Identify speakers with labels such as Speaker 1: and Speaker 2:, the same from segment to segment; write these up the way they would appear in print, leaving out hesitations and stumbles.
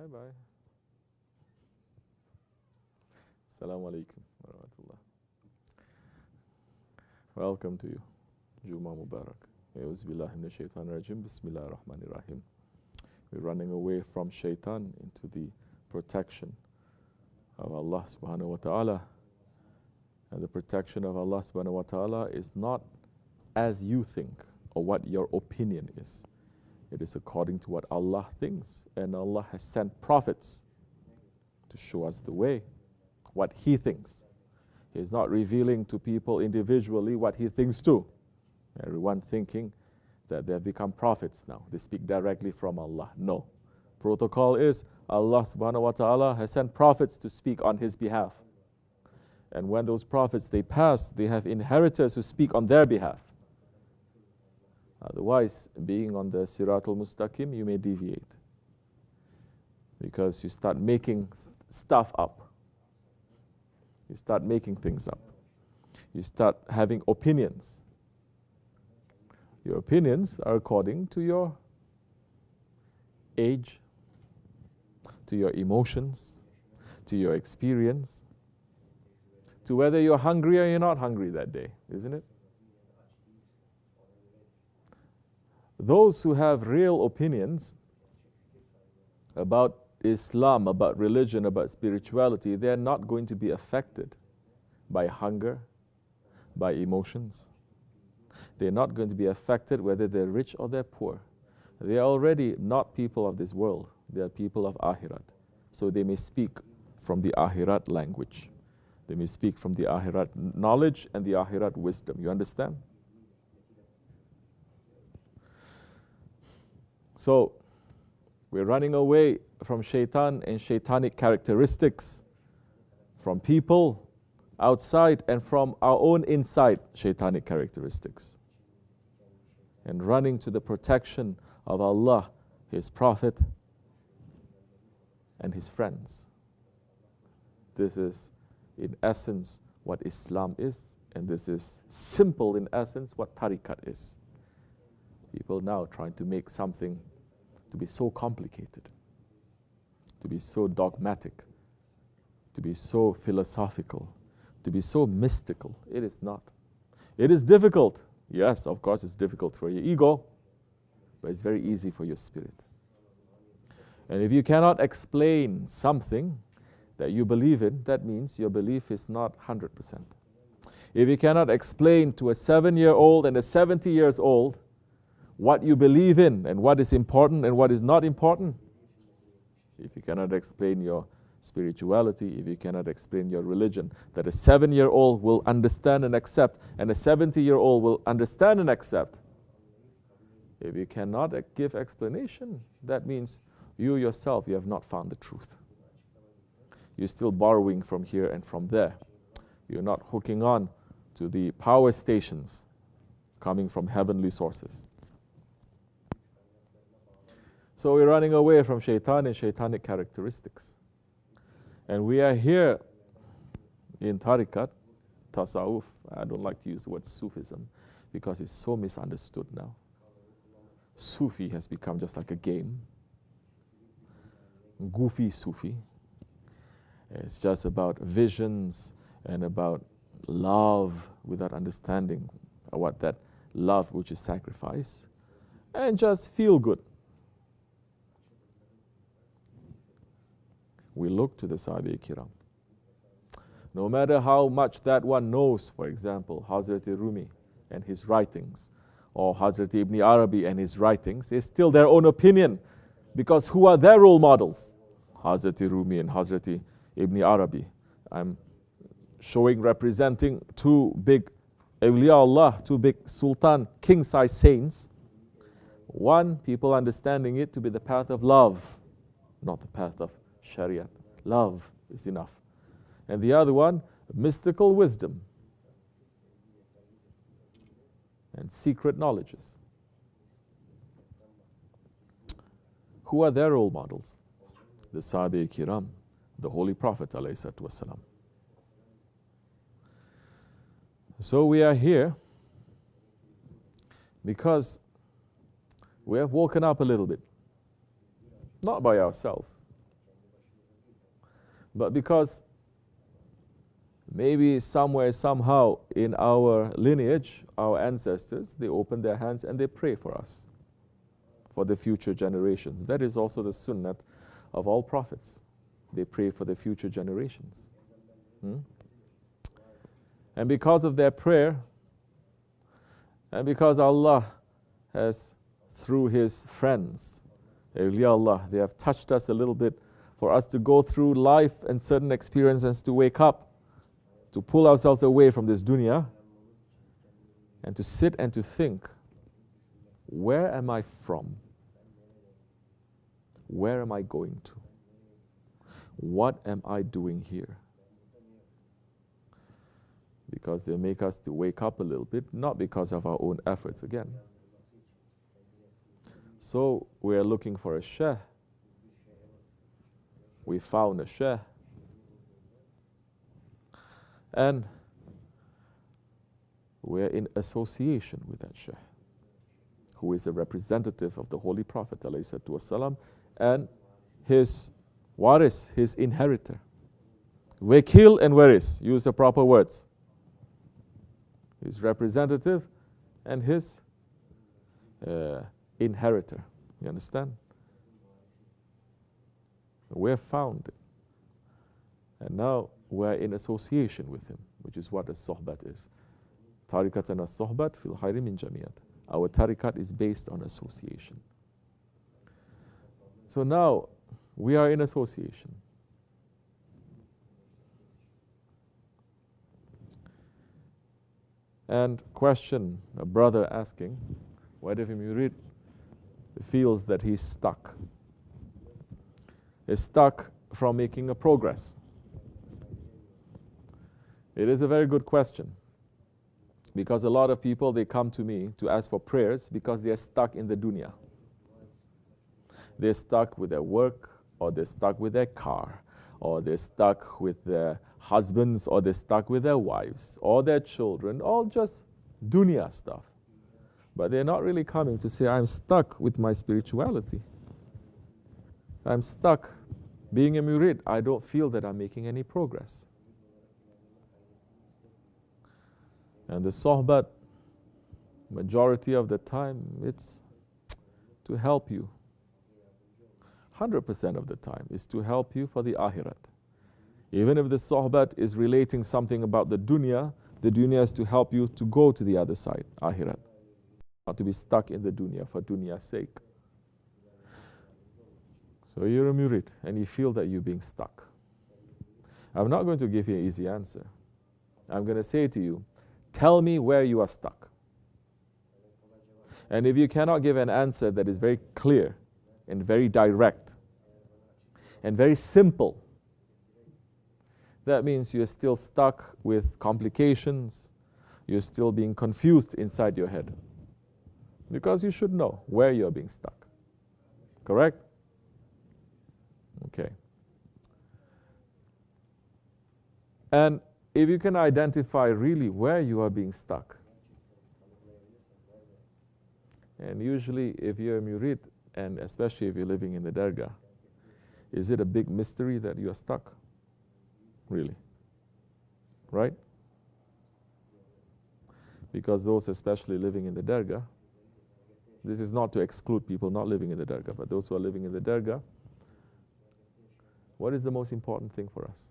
Speaker 1: Bye-bye. Assalamu alaikum wa rahmatullah. Welcome to you. Juma Mubarak. Auzubillahi minash shaitanir rajim. Bismillahir rahmanir rahim. We're running away from Shaytan into the protection of Allah subhanahu wa ta'ala. And the protection of Allah subhanahu wa ta'ala is not as you think or what your opinion is. It is according to what Allah thinks. And Allah has sent prophets to show us the way, what He thinks. He is not revealing to people individually what He thinks too. Everyone thinking that they have become prophets now. They speak directly from Allah. No. Protocol is Allah subhanahu wa ta'ala has sent prophets to speak on His behalf. And when those prophets, they pass, they have inheritors who speak on their behalf. Otherwise, being on the Siratul Mustaqim, you may deviate. Because you start making stuff up. You start making things up. You start having opinions. Your opinions are according to your age, to your emotions, to your experience, to whether you're hungry or you're not hungry that day, isn't it? Those who have real opinions about Islam, about religion, about spirituality, they're not going to be affected by hunger, by emotions. They're not going to be affected whether they're rich or they're poor. They are already not people of this world. They are people of Akhirat. So they may speak from the Akhirat language. They may speak from the Akhirat knowledge and the Akhirat wisdom. You understand? So, we're running away from Shaytan and Shaytanic characteristics, from people outside and from our own inside Shaytanic characteristics, and running to the protection of Allah, His Prophet, and His friends. This is, in essence, what Islam is, and this is simple, in essence, what tariqat is. People now trying to make something to be so complicated, to be so dogmatic, to be so philosophical, to be so mystical. It is not. It is difficult. Yes, of course it's difficult for your ego, but it's very easy for your spirit. And if you cannot explain something that you believe in, that means your belief is not 100%. If you cannot explain to a 7-year-old and a 70 years old what you believe in and what is important and what is not important, if you cannot explain your spirituality, if you cannot explain your religion, that a 7-year-old will understand and accept, and a 70-year-old will understand and accept. If you cannot give explanation, that means you yourself, you have not found the truth. You're still borrowing from here and from there. You're not hooking on to the power stations coming from heavenly sources. So we're running away from Shaytan and Shaytanic characteristics. And we are here in tariqat, tasawwuf. I don't like to use the word Sufism because it's so misunderstood now. Sufi has become just like a game. Goofy Sufi. It's just about visions and about love without understanding what that love, which is sacrifice, and just feel good. We look to the Sahaba Kiram. No matter how much that one knows, for example, Hazrat Rumi and his writings, or Hazrat Ibn Arabi and his writings, it's still their own opinion, because who are their role models? Hazrat Rumi and Hazrat Ibn Arabi. I'm representing two big awliya Allah, two big sultan, king-size saints. One, people understanding it to be the path of love, not the path of Shariat. Love is enough. And the other one, mystical wisdom and secret knowledges. Who are their role models? The Sahaba Kiram, the Holy Prophet ﷺ. So we are here because we have woken up a little bit. Not by ourselves. But because maybe somewhere, somehow in our lineage, our ancestors, they open their hands and they pray for us, for the future generations. That is also the sunnah of all prophets. They pray for the future generations. And because of their prayer, and because Allah has, through His friends, awliya Allah, they have touched us a little bit for us to go through life and certain experiences, to wake up, to pull ourselves away from this dunya, and to sit and to think, where am I from? Where am I going to? What am I doing here? Because they make us to wake up a little bit, not because of our own efforts again. So we are looking for a shaykh. We found a shaykh. And we're in association with that shaykh, who is a representative of the Holy Prophet ﷺ, and his waris, his inheritor. Wakil and waris, use the proper words. His representative and his inheritor. You understand? We're found. And now we're in association with him, which is what a sohbet is. Tarikatana sohbet fil khayri min jamiyat. Our tariqat is based on association. So now we are in association. And question, a brother asking, what if a murid feels that he's stuck? Is stuck from making a progress? It is a very good question, because a lot of people, they come to me to ask for prayers because they are stuck in the dunya. They're stuck with their work, or they're stuck with their car, or they're stuck with their husbands, or they're stuck with their wives, or their children, all just dunya stuff. But they're not really coming to say, I'm stuck with my spirituality. I'm stuck being a murid. I don't feel that I'm making any progress. And the sohbet, majority of the time, it's to help you. 100% of the time is to help you for the akhirat. Even if the sohbet is relating something about the dunya is to help you to go to the other side, akhirat. Not to be stuck in the dunya for dunya's sake. So you're a murid and you feel that you're being stuck. I'm not going to give you an easy answer. I'm going to say to you, tell me where you are stuck. And if you cannot give an answer that is very clear and very direct and very simple, that means you're still stuck with complications. You're still being confused inside your head. Because you should know where you're being stuck. Correct? Okay. And if you can identify really where you are being stuck, and usually if you're a murid, and especially if you're living in the dargah, is it a big mystery that you are stuck? Really? Right? Because those especially living in the dargah, this is not to exclude people not living in the dargah, but those who are living in the dargah, what is the most important thing for us?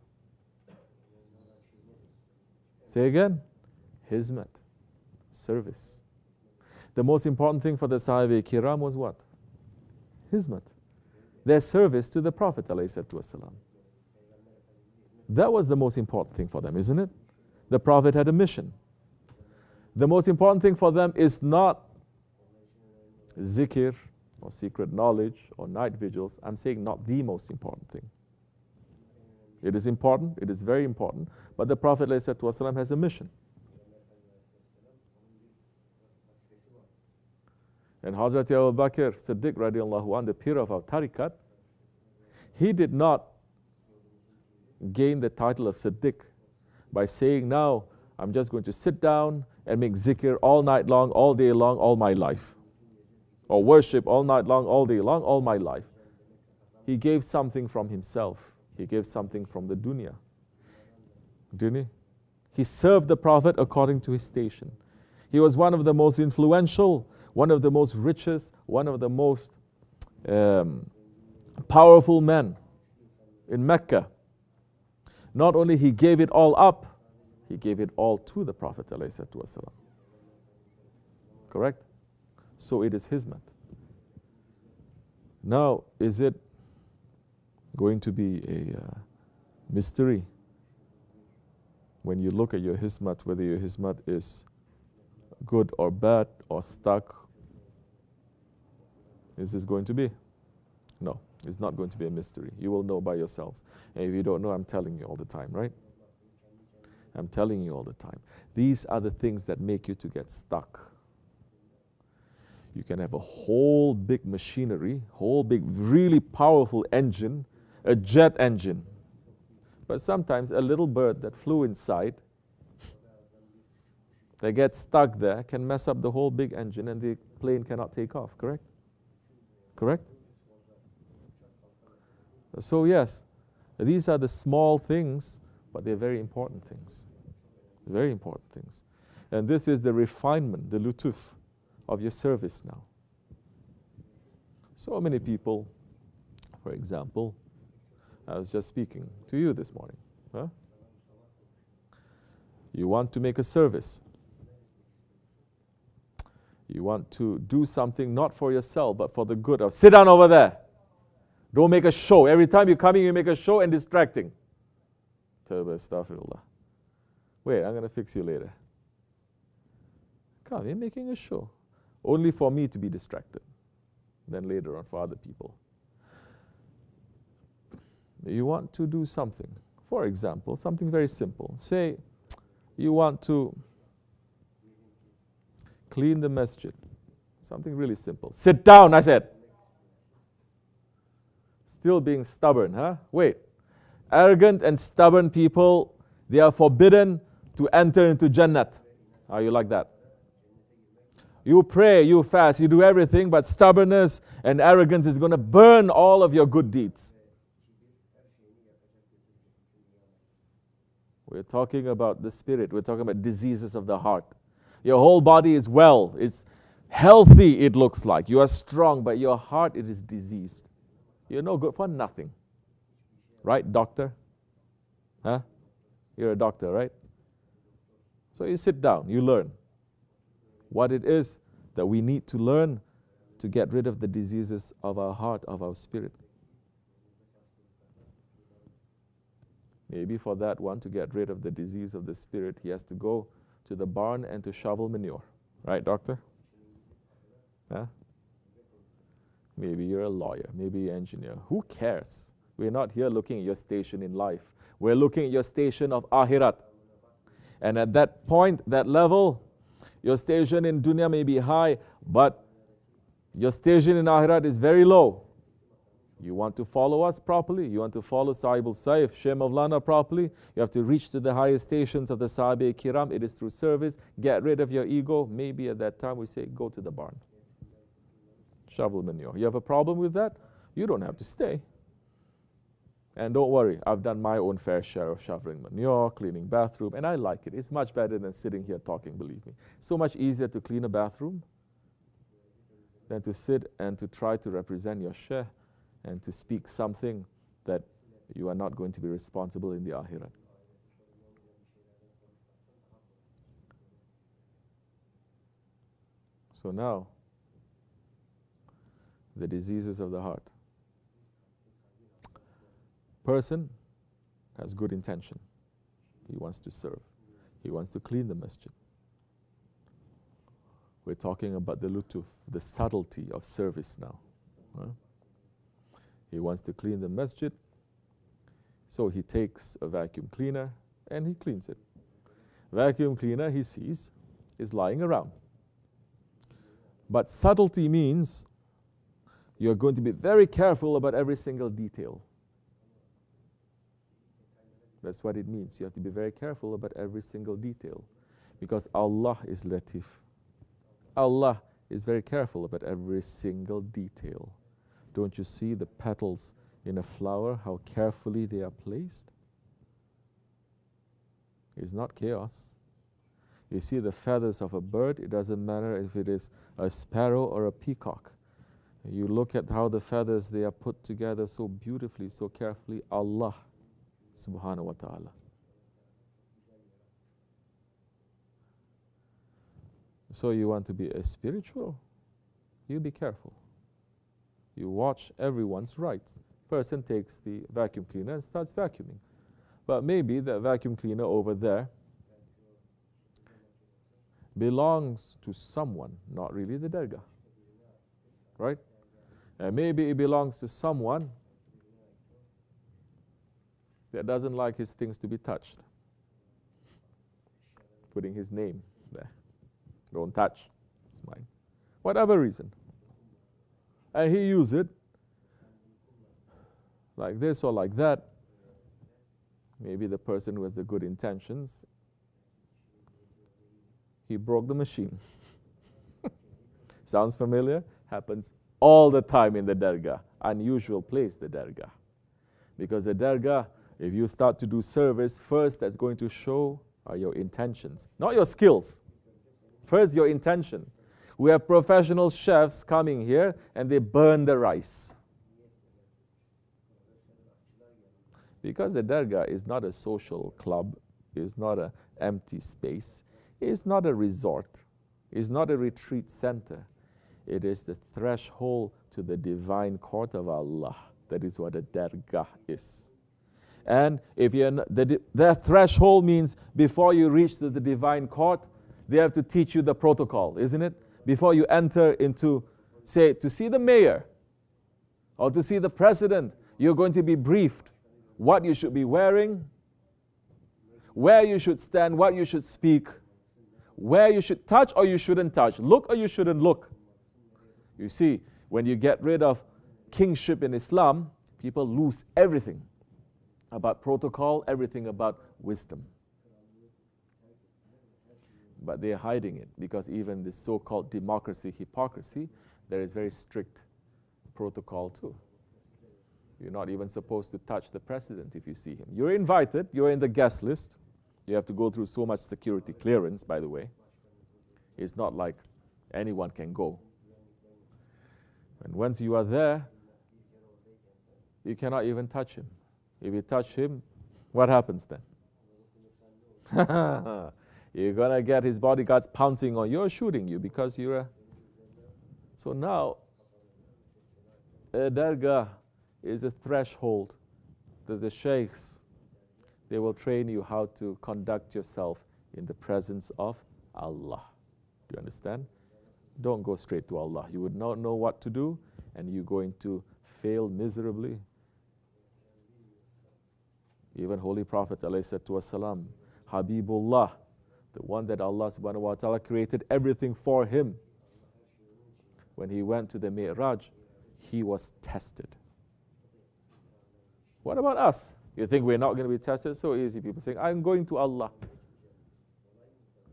Speaker 1: Say again. Hizmat. Service. The most important thing for the Sahaba Kiram was what? Hizmat. Their service to the Prophet ﷺ. That was the most important thing for them, isn't it? The Prophet had a mission. The most important thing for them is not zikr or secret knowledge or night vigils. I'm saying not the most important thing. It is important, it is very important, but the Prophet ﷺ has a mission. And Hazrat Abu Bakr Siddiq radiallahu anh, the peer of our tariqat, he did not gain the title of Siddiq by saying, now I'm just going to sit down and make zikr all night long, all day long, all my life. Or worship all night long, all day long, all my life. He gave something from himself. He gave something from the dunya. Didn't he? He served the Prophet according to his station. He was one of the most influential, one of the most richest, one of the most powerful men in Mecca. Not only he gave it all up, he gave it all to the Prophet ﷺ. Correct? So it is hizmat. Now, is it going to be a mystery when you look at your hizmat, whether your hizmat is good or bad or stuck? Is this going to be? No, it's not going to be a mystery. You will know by yourselves. And if you don't know, I'm telling you all the time, right? I'm telling you all the time. These are the things that make you to get stuck. You can have a whole big machinery, whole big, really powerful engine, a jet engine. But sometimes a little bird that flew inside, they get stuck there, can mess up the whole big engine and the plane cannot take off, correct? Correct? So yes, these are the small things, but they're very important things. Very important things. And this is the refinement, the lutuf of your service now. So many people, for example, I was just speaking to you this morning. Huh? You want to make a service. You want to do something not for yourself, but for the good of, sit down over there. Don't make a show. Every time you're coming, you make a show and distracting. Tawbah, astaghfirullah. Wait, I'm going to fix you later. Come, you're making a show. Only for me to be distracted. Then later on for other people. You want to do something. For example, something very simple. Say, you want to clean the masjid. Something really simple. Sit down, I said. Still being stubborn, huh? Wait. Arrogant and stubborn people, they are forbidden to enter into Jannat. Are you like that? You pray, you fast, you do everything, but stubbornness and arrogance is going to burn all of your good deeds. We're talking about the spirit. We're talking about diseases of the heart. Your whole body is well. It's healthy, it looks like. You are strong, but your heart, it is diseased. You're no good for nothing. Right, doctor? Huh? You're a doctor, right? So you sit down, you learn what it is that we need to learn to get rid of the diseases of our heart, of our spirit. Maybe for that one to get rid of the disease of the spirit, he has to go to the barn and to shovel manure. Right, doctor? Huh? Maybe you're a lawyer, maybe you're an engineer. Who cares? We're not here looking at your station in life. We're looking at your station of akhirat. And at that point, that level, your station in dunya may be high, but your station in akhirat is very low. You want to follow us properly, you want to follow Sahibul Saif, Shaykh Mawlana properly, you have to reach to the highest stations of the Sahabe Kiram. It is through service. Get rid of your ego. Maybe at that time we say, go to the barn. Shovel manure. You have a problem with that? You don't have to stay. And don't worry, I've done my own fair share of shoveling manure, cleaning bathroom, and I like it. It's much better than sitting here talking, believe me. So much easier to clean a bathroom than to sit and to try to represent your Shaykh and to speak something that you are not going to be responsible in the Akhirat. So now, the diseases of the heart. Person has good intention. He wants to serve. He wants to clean the masjid. We're talking about the lutuf, the subtlety of service now. Huh? He wants to clean the masjid, so he takes a vacuum cleaner and he cleans it. Vacuum cleaner, he sees, is lying around. But subtlety means you're going to be very careful about every single detail. That's what it means. You have to be very careful about every single detail. Because Allah is Latif. Allah is very careful about every single detail. Don't you see the petals in a flower, how carefully they are placed? It's not chaos. You see the feathers of a bird, it doesn't matter if it is a sparrow or a peacock. You look at how the feathers, they are put together so beautifully, so carefully. Allah subhanahu wa ta'ala. So you want to be a spiritual? You be careful. You watch everyone's rights. Person takes the vacuum cleaner and starts vacuuming. But maybe the vacuum cleaner over there belongs to someone, not really the dargah. Right? And maybe it belongs to someone that doesn't like his things to be touched. Putting his name there. Don't touch. It's mine. Whatever reason. And he used it like this or like that. Maybe the person who has the good intentions, he broke the machine. Sounds familiar? Happens all the time in the dargah. Unusual place, the dargah. Because the dargah, if you start to do service, first that's going to show are your intentions, not your skills. First, your intention. We have professional chefs coming here and they burn the rice. Because the dargah is not a social club, it's not an empty space, it's not a resort, it's not a retreat center. It is the threshold to the divine court of Allah. That is what a dargah is. And if you're the threshold means before you reach the divine court, they have to teach you the protocol, isn't it? Before you enter into, say, to see the mayor or to see the president, you're going to be briefed what you should be wearing, where you should stand, what you should speak, where you should touch or you shouldn't touch, look or you shouldn't look. You see, when you get rid of kingship in Islam, people lose everything about protocol, everything about wisdom. But they're hiding it because even this so-called democracy, hypocrisy, there is very strict protocol too. You're not even supposed to touch the president if you see him. You're invited, you're in the guest list. You have to go through so much security clearance, by the way. It's not like anyone can go. And once you are there, you cannot even touch him. If you touch him, what happens then? You're going to get his bodyguards pouncing on you or shooting you because you're a... So now, a dargah is a threshold that the sheikhs, they will train you how to conduct yourself in the presence of Allah. Do you understand? Don't go straight to Allah. You would not know what to do and you're going to fail miserably. Even Holy Prophet ﷺ, Habibullah, the one that Allah subhanahu wa ta'ala created everything for him. When he went to the Mi'raj, he was tested. What about us? You think we're not going to be tested? So easy. People saying, I'm going to Allah.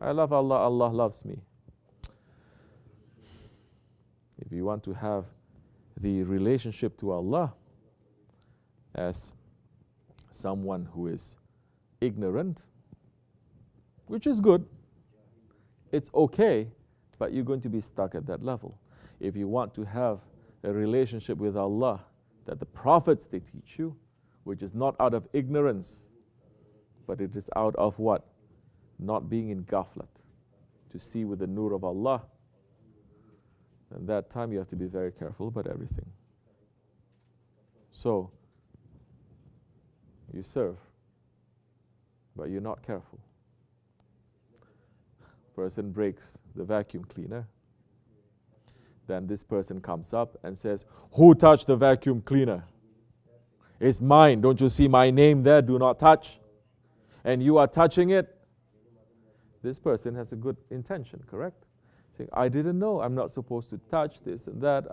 Speaker 1: I love Allah, Allah loves me. If you want to have the relationship to Allah as someone who is ignorant, which is good, it's okay, but you're going to be stuck at that level. If you want to have a relationship with Allah that the prophets they teach you, which is not out of ignorance, but it is out of what? Not being in ghaflat, to see with the nur of Allah. And that time you have to be very careful about everything. So, you serve, but you're not careful. Person breaks the vacuum cleaner. Then this person comes up and says, who touched the vacuum cleaner? It's mine. Don't you see my name there? Do not touch. And you are touching it. This person has a good intention, correct? Saying, I didn't know. I'm not supposed to touch this and that.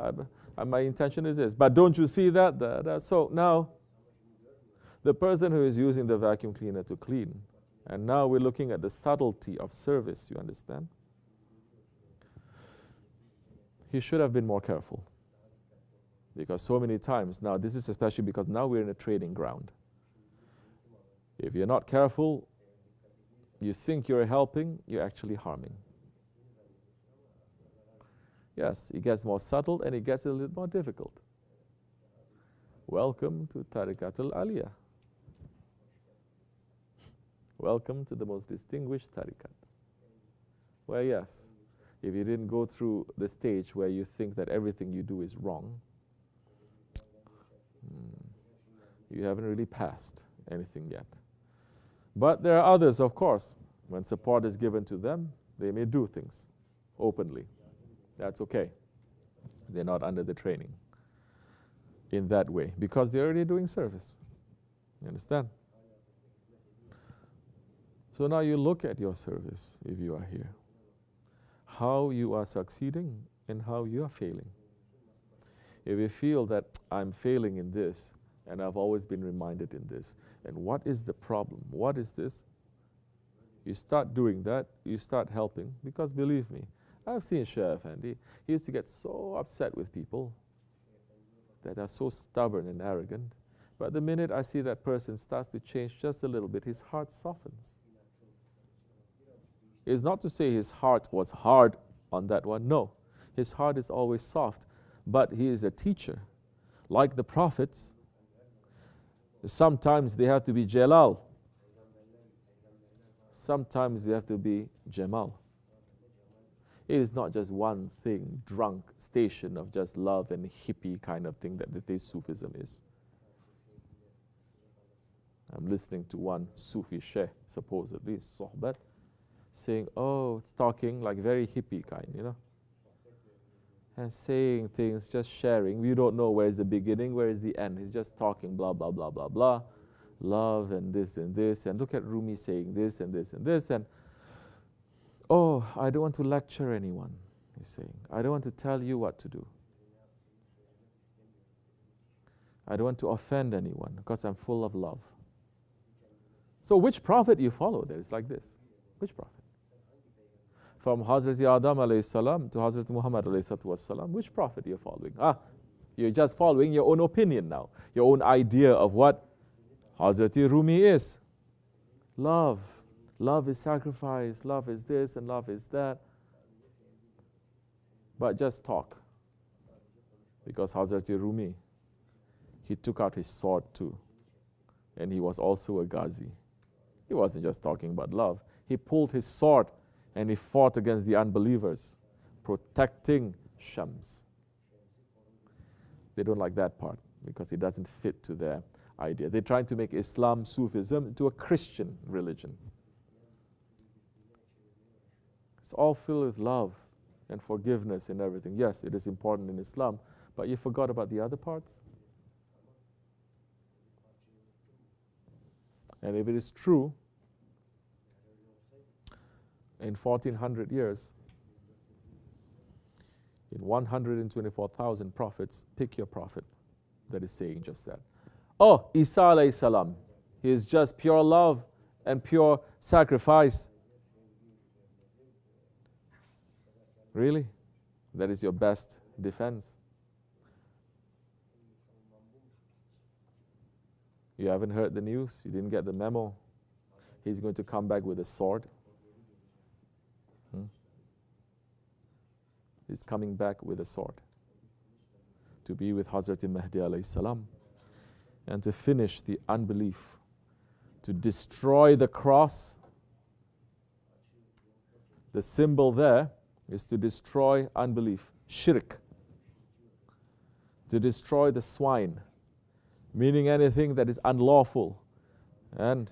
Speaker 1: My intention is this. But don't you see that? So now, the person who is using the vacuum cleaner to clean, and now we're looking at the subtlety of service, you understand? He should have been more careful. Because so many times, now this is especially because now we're in a trading ground. If you're not careful, you think you're helping, you're actually harming. Yes, it gets more subtle and it gets a little more difficult. Welcome to Tariqat al-Aliyah. Welcome to the most distinguished tariqat. Where yes, if you didn't go through the stage where you think that everything you do is wrong, you haven't really passed anything yet. But there are others, of course. When support is given to them, they may do things openly. That's okay. They're not under the training in that way because they're already doing service. You understand? So now you look at your service if you are here. How you are succeeding and how you are failing. If you feel that I'm failing in this and I've always been reminded in this, and what is the problem? What is this? You start doing that, you start helping, because believe me, I've seen Shaykh Effendi. He used to get so upset with people that are so stubborn and arrogant. But the minute I see that person starts to change just a little bit, his heart softens. It's not to say his heart was hard on that one. No, his heart is always soft. But he is a teacher. Like the prophets, sometimes they have to be Jalal. Sometimes they have to be Jamal. It is not just one thing, drunk station of just love and hippie kind of thing that this Sufism is. I'm listening to one Sufi Sheikh, supposedly, Sohbet, saying, oh, it's talking like very hippie kind, you know. And saying things, just sharing. We don't know where is the beginning, where is the end. He's just talking blah, blah, blah, blah, blah. Love and this and this. And look at Rumi saying this and this and this. And oh, I don't want to lecture anyone, he's saying. I don't want to tell you what to do. I don't want to offend anyone because I'm full of love. So which prophet you follow there? It's like this. Which prophet? From Hazrat Adam alayhi salam to Hazrat Muhammad alayhi salam, which prophet you're following? You're just following your own opinion now, your own idea of what Hazrat Rumi is. Love. Love is sacrifice, love is this and love is that. But just talk. Because Hazrat Rumi, he took out his sword too. And he was also a Ghazi. He wasn't just talking about love. He pulled his sword and he fought against the unbelievers, protecting Shams. They don't like that part because it doesn't fit to their idea. They're trying to make Islam, Sufism into a Christian religion. It's all filled with love and forgiveness and everything. Yes, it is important in Islam, but you forgot about the other parts. And if it is true, in 1400 years, in 124,000 prophets, pick your prophet that is saying just that. Oh, Isa alayhi salam, he is just pure love and pure sacrifice. Really? That is your best defense? You haven't heard the news? You didn't get the memo? He's going to come back with a sword. He's coming back with a sword to be with Hazrat Mahdi alayhi salam and to finish the unbelief, to destroy the cross. The symbol there is to destroy unbelief, shirk, to destroy the swine, meaning anything that is unlawful, and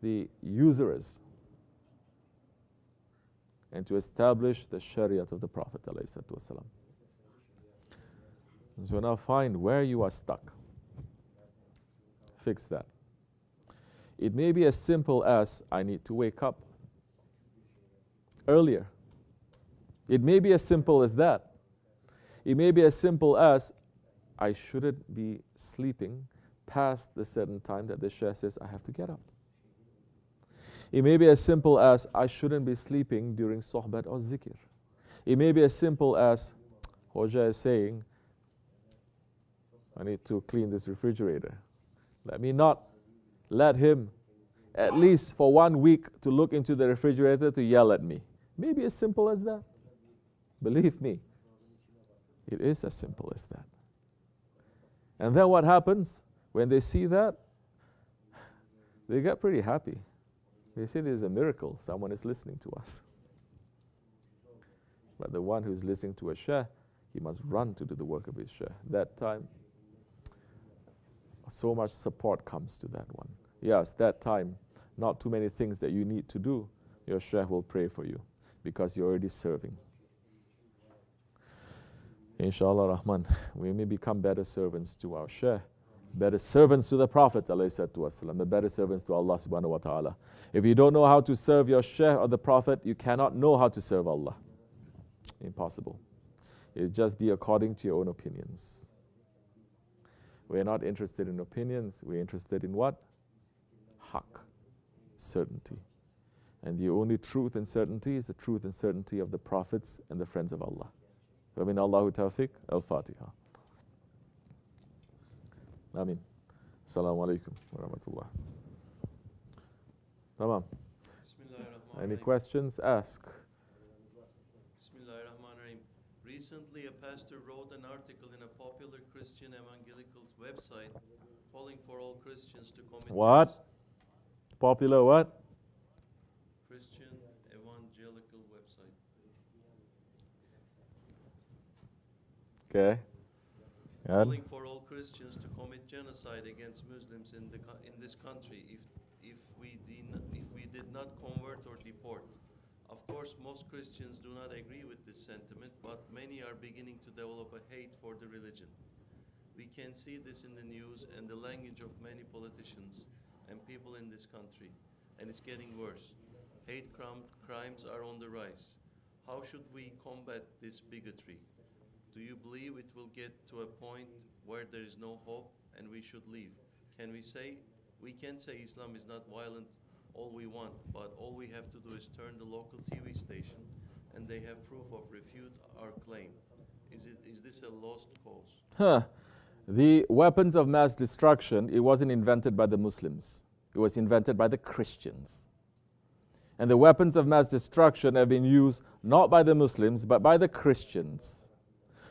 Speaker 1: the usurers, and to establish the Shariat of the Prophet ﷺ. So now find where you are stuck. Fix that. It may be as simple as, I need to wake up earlier. It may be as simple as that. It may be as simple as, I shouldn't be sleeping past the certain time that the Shaykh says I have to get up. It may be as simple as, I shouldn't be sleeping during Sohbet or Zikr. It may be as simple as, Hoja is saying, I need to clean this refrigerator. Let me not let him, at least for 1 week, to look into the refrigerator to yell at me. Maybe as simple as that. Believe me, it is as simple as that. And then what happens? When they see that, they get pretty happy. They say there's a miracle, someone is listening to us. But the one who's listening to a shaykh, he must run to do the work of his shaykh. That time, so much support comes to that one. Yes, that time, not too many things that you need to do. Your shaykh will pray for you because you're already serving. Inshallah Rahman, we may become better servants to our shaykh, better servants to the Prophet ﷺ, better servants to Allah subhanahu wa ta'ala. If you don't know how to serve your shaykh or the Prophet, you cannot know how to serve Allah. Impossible. It'll just be according to your own opinions. We're not interested in opinions, we're interested in what? Haqq, certainty. And the only truth and certainty is the truth and certainty of the Prophets and the friends of Allah. Amin Allahu Tawfiq, Al-Fatiha. Amin. Assalamu alaikum wa rahmatullah. Tamam. Any questions? Ask.
Speaker 2: Bismillahirrahmanirrahim. Recently, a pastor wrote an article in a popular Christian evangelicals website calling for all Christians to commit
Speaker 1: What? Popular what?
Speaker 2: Christian evangelical website.
Speaker 1: Okay.
Speaker 2: Calling for all Christians to commit genocide against Muslims in this country if we did not convert or deport. Of course, most Christians do not agree with this sentiment, but many are beginning to develop a hate for the religion. We can see this in the news and the language of many politicians and people in this country, and it's getting worse. Hate crimes are on the rise. How should we combat this bigotry? Do you believe it will get to a point where there is no hope and we should leave? We can say Islam is not violent all we want, but all we have to do is turn the local TV station and they have proof of refute our claim. Is this a lost cause?
Speaker 1: The weapons of mass destruction, it wasn't invented by the Muslims. It was invented by the Christians. And the weapons of mass destruction have been used not by the Muslims, but by the Christians.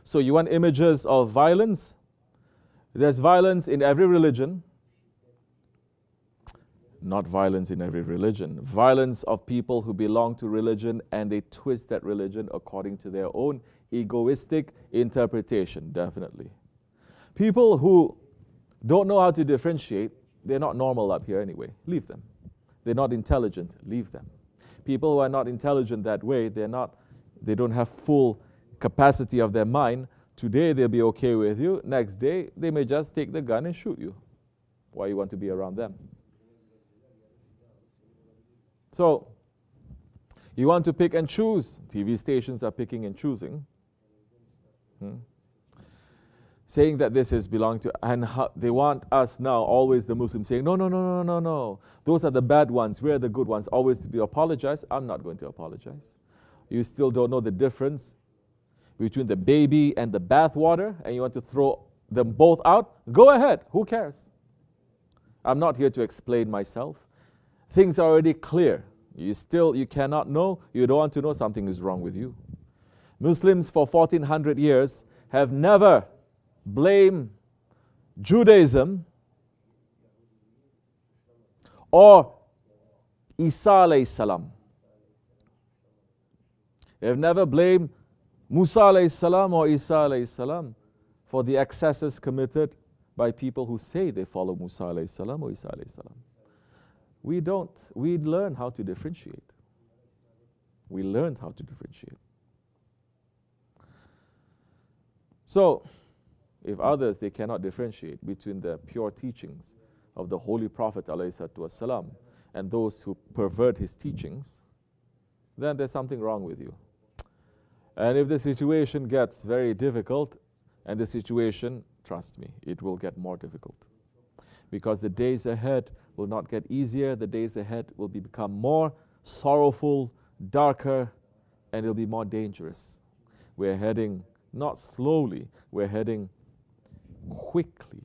Speaker 1: So you want images of violence? There's violence in every religion. Not violence in every religion. Violence of people who belong to religion and they twist that religion according to their own egoistic interpretation, definitely. People who don't know how to differentiate, they're not normal up here anyway. Leave them. They're not intelligent. Leave them. People who are not intelligent that way, they don't have full capacity of their mind. Today they'll be okay with you. Next day they may just take the gun and shoot you. Why you want to be around them? So you want to pick and choose. TV stations are picking and choosing. Saying that this is belong to, and they want us now, always the Muslims saying, no. Those are the bad ones. We're the good ones. Always to be apologized. I'm not going to apologize. You still don't know the difference between the baby and the bathwater, and you want to throw them both out? Go ahead. Who cares? I'm not here to explain myself. Things are already clear. You cannot know. You don't want to know, something is wrong with you. Muslims for 1400 years have never blamed Judaism or Isa alayhi salam. They have never blamed Musa alayhi salam or Isa alayhi salam for the excesses committed by people who say they follow Musa alayhi salam or Isa alayhi salam. We don't. We learn how to differentiate. We learned how to differentiate. So, if others, they cannot differentiate between the pure teachings of the Holy Prophet ﷺ and those who pervert his teachings, then there's something wrong with you. And if the situation gets very difficult, and the situation, trust me, it will get more difficult. Because the days ahead will not get easier, the days ahead will become more sorrowful, darker, and it'll be more dangerous. We're heading, not slowly, we're heading quickly,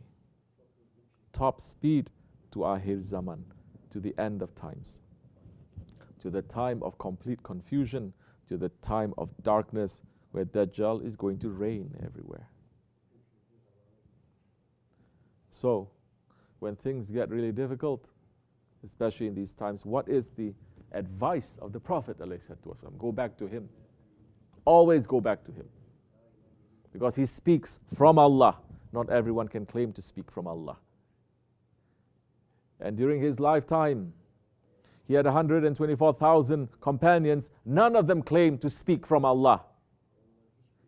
Speaker 1: top speed to Ahir Zaman, to the end of times, to the time of complete confusion, to the time of darkness where Dajjal is going to reign everywhere. So, when things get really difficult, especially in these times, what is the advice of the Prophet ﷺ? Go back to him. Always go back to him. Because he speaks from Allah. Not everyone can claim to speak from Allah. And during his lifetime, he had 124,000 companions. None of them claimed to speak from Allah.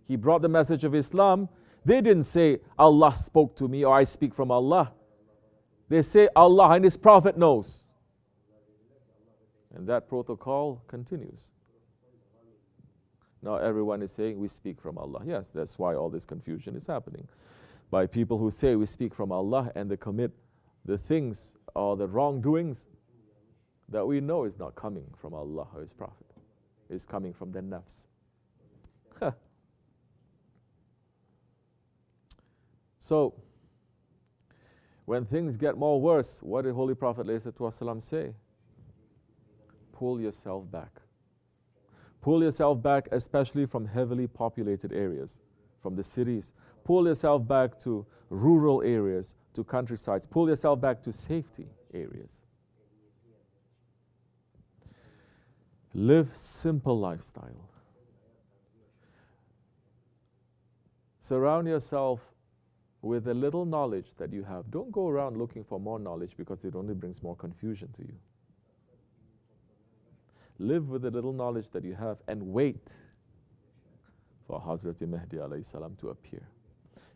Speaker 1: He brought the message of Islam. They didn't say, Allah spoke to me or I speak from Allah. They say, Allah and His Prophet knows. And that protocol continues. Now everyone is saying we speak from Allah. Yes, that's why all this confusion is happening. By people who say we speak from Allah and they commit the things or the wrongdoings that we know is not coming from Allah or His Prophet. It's coming from their nafs. So, when things get more worse, what did Holy Prophet ﷺ say? Pull yourself back. Pull yourself back, especially from heavily populated areas, from the cities. Pull yourself back to rural areas, to countrysides. Pull yourself back to safety areas. Live simple lifestyle. Surround yourself with the little knowledge that you have. Don't go around looking for more knowledge because it only brings more confusion to you. Live with the little knowledge that you have and wait for Hazrat Mahdi alayhi salam to appear.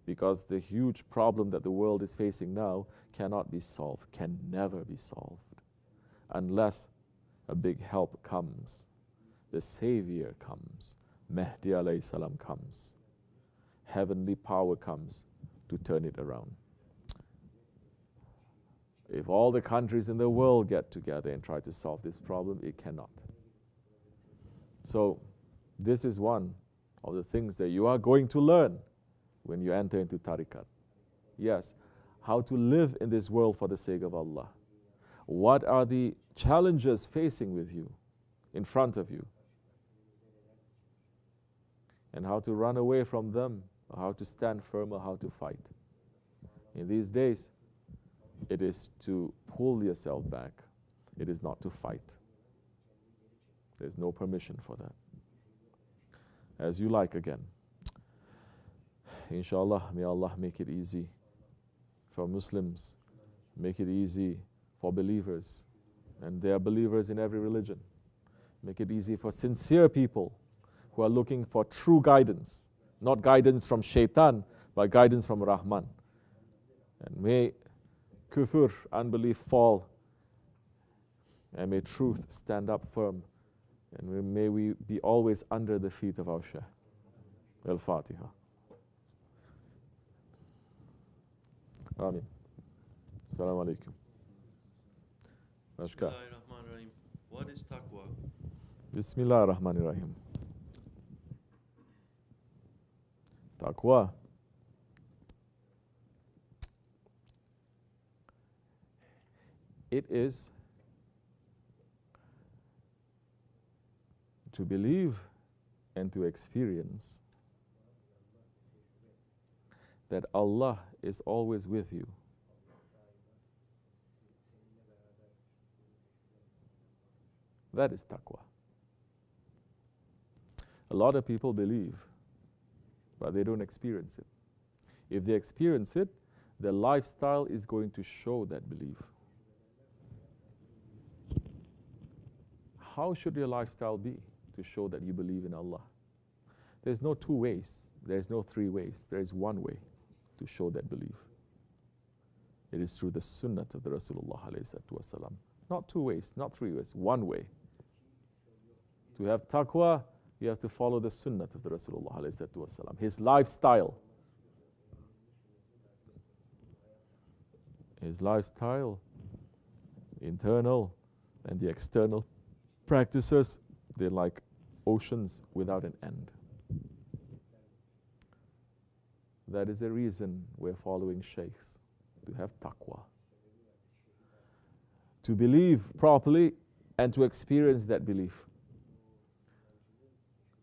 Speaker 1: Because the huge problem that the world is facing now cannot be solved, can never be solved, unless a big help comes. The Savior comes. Mahdi alayhi salam comes. Heavenly power comes to turn it around. If all the countries in the world get together and try to solve this problem, it cannot. So, this is one of the things that you are going to learn when you enter into tariqat. Yes, how to live in this world for the sake of Allah. What are the challenges facing with you, in front of you? And how to run away from them, or how to stand firm, or how to fight. In these days, it is to pull yourself back. It is not to fight. There's no permission for that. As you like again. Inshallah, may Allah make it easy for Muslims. Make it easy for believers. And there are believers in every religion. Make it easy for sincere people who are looking for true guidance. Not guidance from Sheytan, but guidance from Rahman. And may kufr, unbelief, fall. And may truth stand up firm. And may we be always under the feet of our Shaykh. Al-Fatiha. Amin. Assalamu alaikum.
Speaker 2: Bismillahirrahmanirrahim. What is taqwa?
Speaker 1: Bismillah ar-Rahman ar-Rahim. Taqwa. It is to believe and to experience that Allah is always with you. That is taqwa. A lot of people believe, but they don't experience it. If they experience it, their lifestyle is going to show that belief. How should your lifestyle be to show that you believe in Allah? There's no two ways. There's no three ways. There is one way to show that belief. It is through the sunnah of the Rasulullah ﷺ. Not two ways, not three ways, one way. To have taqwa, you have to follow the sunnah of the Rasulullah ﷺ, his lifestyle. His lifestyle, internal and the external practices, they're like oceans without an end. That is the reason we're following sheikhs, to have taqwa, to believe properly and to experience that belief.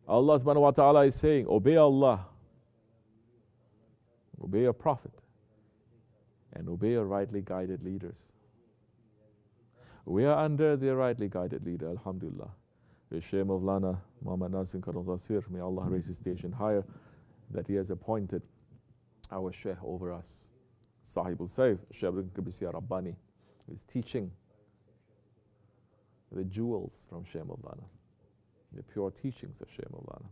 Speaker 1: Allah subhanahu wa ta'ala is saying, obey Allah, obey your Prophet, and obey your rightly guided leaders. We are under the rightly guided leader, alhamdulillah. The Shaykh Mawlana Muhammad Nasir Qadr, may Allah raise his station higher, that he has appointed our Shaykh over us. Sahibul Saif, Shaykh Kabisi Rabbani, is teaching the jewels from Shaykh Mawlana, the pure teachings of Shaykh Mawlana.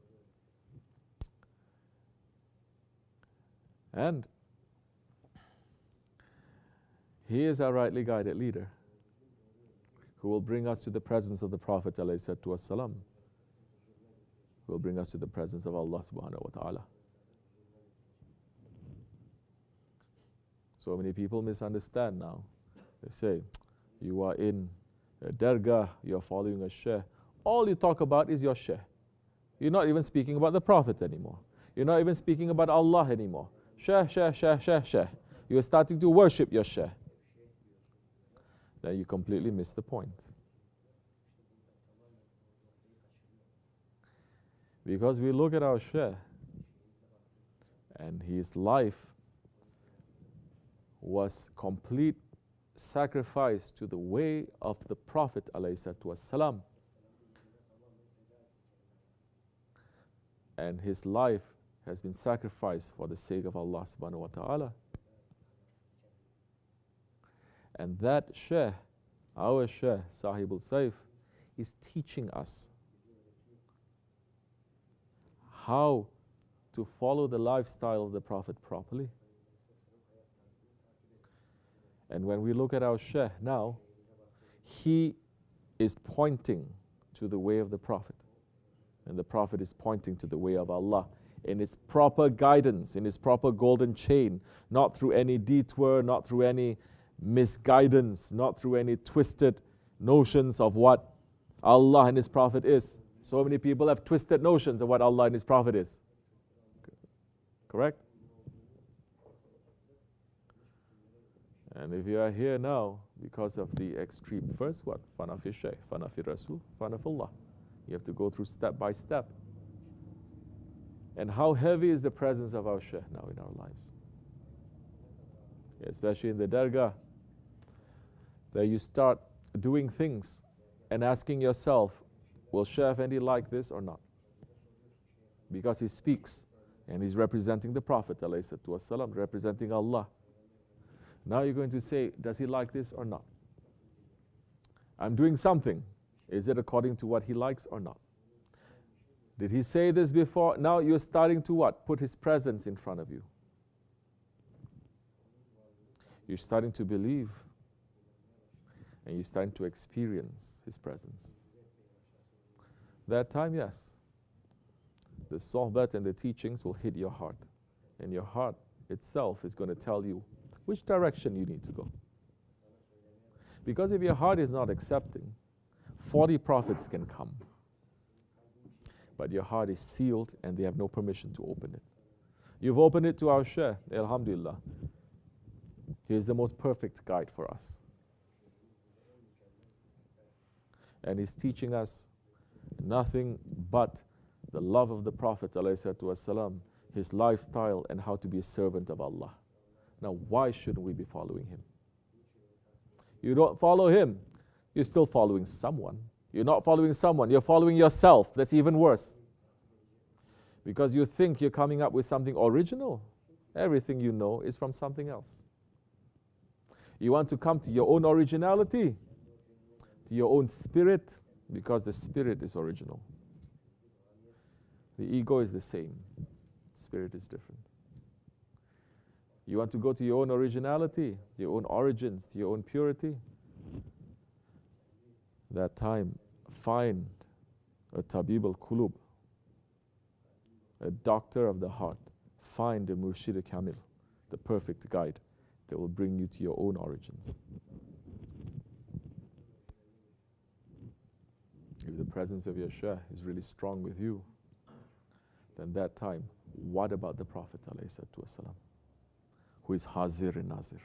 Speaker 1: And he is our rightly guided leader, who will bring us to the presence of the Prophet ﷺ, who will bring us to the presence of Allah subhanahu wa ta'ala. So many people misunderstand now. They say, you are in a dargah, you are following a shaykh. All you talk about is your shaykh. You're not even speaking about the Prophet anymore. You're not even speaking about Allah anymore. Shaykh, shaykh, shaykh, shaykh, shaykh. You're starting to worship your shaykh. Then you completely miss the point. Because we look at our shaykh, and his life was complete sacrifice to the way of the Prophet ﷺ. And his life has been sacrificed for the sake of Allah subhanahu wa ta'ala. And that Shaykh, our Shaykh, Sahibul Saif, is teaching us how to follow the lifestyle of the Prophet properly. And when we look at our Shaykh now, he is pointing to the way of the Prophet. And the Prophet is pointing to the way of Allah in its proper guidance, in its proper golden chain, not through any detour, not through any misguidance, not through any twisted notions of what Allah and His Prophet is. So many people have twisted notions of what Allah and His Prophet is. Correct? And if you are here now because of the extreme, first what? Fana fi Shaykh, fana fi Rasul, fana fi Allah. You have to go through step by step. And how heavy is the presence of our Shaykh now in our lives? Especially in the dargah, that you start doing things and asking yourself, will Shaykh Effendi like this or not? Because he speaks and he's representing the Prophet ﷺ, representing Allah. Now you're going to say, does he like this or not? I'm doing something. Is it according to what he likes or not? Did he say this before? Now you're starting to what? Put his presence in front of you. You're starting to believe and you're starting to experience his presence. That time, yes, the Sohbet and the teachings will hit your heart, and your heart itself is going to tell you which direction you need to go. Because if your heart is not accepting, 40 prophets can come, but your heart is sealed and they have no permission to open it. You've opened it to our Shaykh, alhamdulillah. He is the most perfect guide for us. And he's teaching us nothing but the love of the Prophet ﷺ, his lifestyle, and how to be a servant of Allah. Now, why shouldn't we be following him? You don't follow him, you're still following someone. You're not following someone, you're following yourself. That's even worse. Because you think you're coming up with something original. Everything you know is from something else. You want to come to your own originality, to your own spirit, because the spirit is original. The ego is the same, spirit is different. You want to go to your own originality, your own origins, to your own purity. That time, find a tabib al-qulub, a doctor of the heart. Find a murshid kamil, the perfect guide that will bring you to your own origins. If the presence of your Shaykh is really strong with you, then that time, What about the Prophet ﷺ, who is Hazir and Nazir,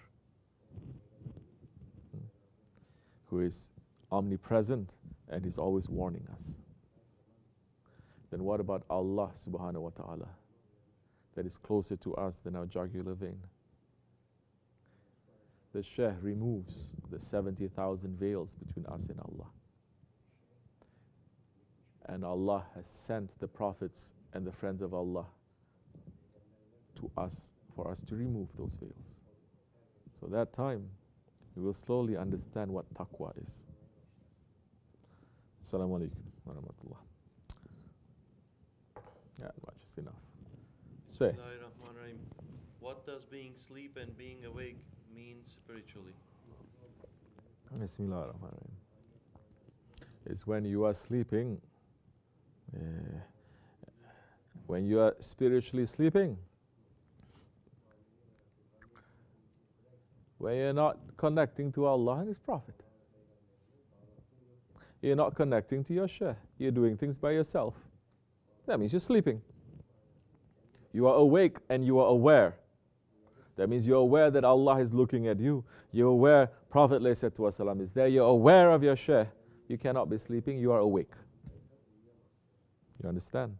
Speaker 1: who is omnipresent and is always warning us? Then what about Allah subhanahu wa ta'ala, that is closer to us than our jugular vein? The Shaykh removes the 70,000 veils between us and Allah. And Allah has sent the prophets and the friends of Allah to us for us to remove those veils. So that time, we will slowly understand what taqwa is. Assalamu alaikum wa rahmatullah. Yeah, much is enough. Say.
Speaker 2: Bismillahirrahmanirrahim. What does being asleep and being awake mean spiritually?
Speaker 1: Bismillahirrahmanirrahim. It's when you are sleeping, when you are spiritually sleeping, when you're not connecting to Allah and His Prophet. You're not connecting to your Shaykh. You're doing things by yourself. That means you're sleeping. You are awake and you are aware. That means you're aware that Allah is looking at you. You're aware Prophet ﷺ is there. You're aware of your Shaykh. You cannot be sleeping. You are awake. You understand?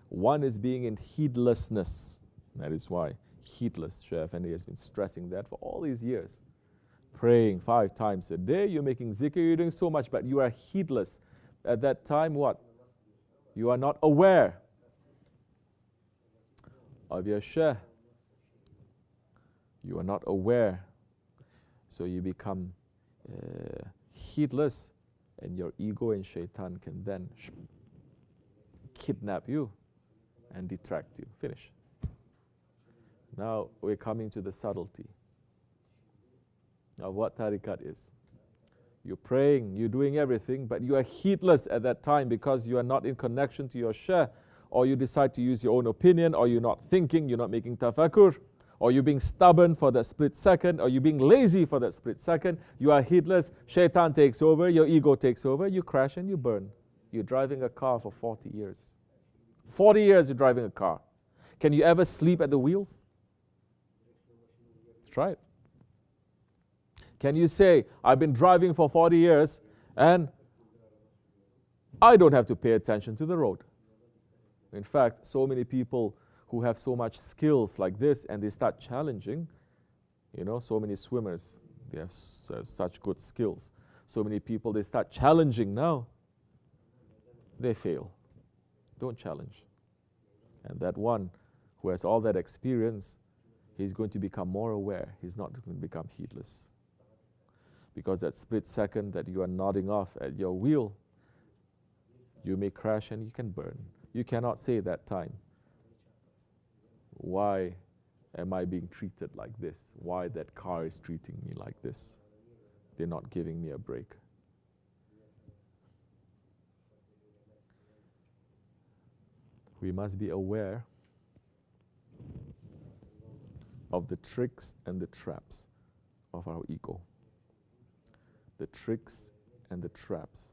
Speaker 1: One is being in heedlessness. That is why heedless, Shaykh Effendi has been stressing that for all these years. Praying 5 times a day, you're making zikr, you're doing so much, but you are heedless. At that time, what? You are not aware of your Shaykh. You are not aware. So you become heedless, and your ego and Sheytan can then kidnap you and detract you. Finish. Now we're coming to the subtlety of what tariqat is. You're praying, you're doing everything, but you are heedless at that time because you are not in connection to your Shaykh, or you decide to use your own opinion, or you're not thinking, you're not making tafakkur, or you're being stubborn for that split second, or you're being lazy for that split second. You are heedless, Shaitan takes over, your ego takes over, you crash and you burn. You're driving a car for 40 years. 40 years you're driving a car. Can you ever sleep at the wheels? Try it. Can you say, I've been driving for 40 years and I don't have to pay attention to the road? In fact, so many people who have so much skills like this and they start challenging, so many swimmers, they have such good skills. So many people, they start challenging now, they fail. Don't challenge. And that one who has all that experience, he's going to become more aware. He's not going to become heedless. Because that split second that you are nodding off at your wheel, you may crash and you can burn. You cannot say that time, why am I being treated like this? Why that car is treating me like this? They're not giving me a break. We must be aware of the tricks and the traps of our ego. The tricks and the traps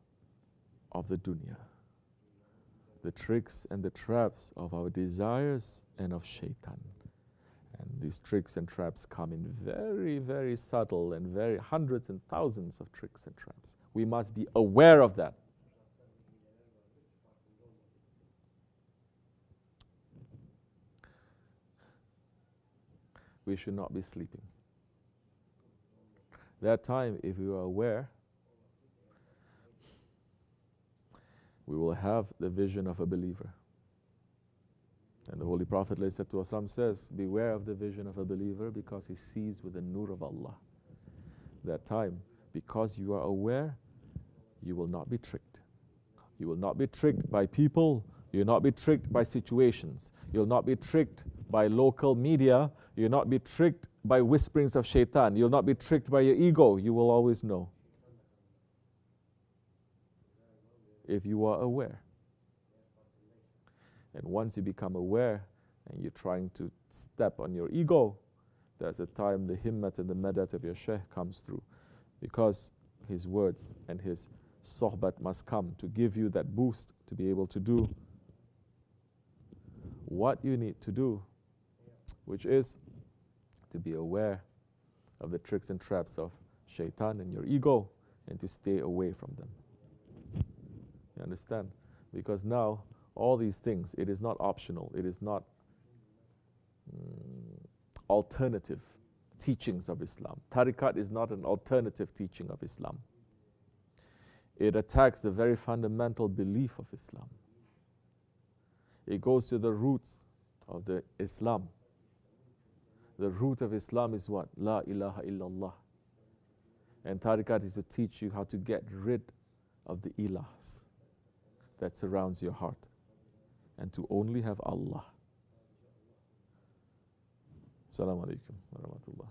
Speaker 1: of the dunya. The tricks and the traps of our desires and of Shaitan. And these tricks and traps come in very, very subtle and very hundreds and thousands of tricks and traps. We must be aware of that. We should not be sleeping. That time, if we are aware, we will have the vision of a believer. And the Holy Prophet ﷺ says, beware of the vision of a believer because he sees with the nur of Allah. That time, because you are aware, you will not be tricked. You will not be tricked by people. You will not be tricked by situations. You will not be tricked by local media. You will not be tricked by whisperings of Shaitan. You will not be tricked by your ego. You will always know. If you are aware. And once you become aware and you're trying to step on your ego, there's a time the himmat and the madat of your Shaykh comes through. Because his words and his sohbet must come to give you that boost to be able to do what you need to do, which is to be aware of the tricks and traps of Shaitan and your ego, and to stay away from them. You understand? Because now, all these things, it is not optional, it is not alternative teachings of Islam. Tariqat is not an alternative teaching of Islam. It attacks the very fundamental belief of Islam. It goes to the roots of the Islam. The root of Islam is what? La ilaha illallah. And Tariqat is to teach you how to get rid of the ilahs that surrounds your heart, and to only have Allah. Assalamu alaikum wa rahmatullah.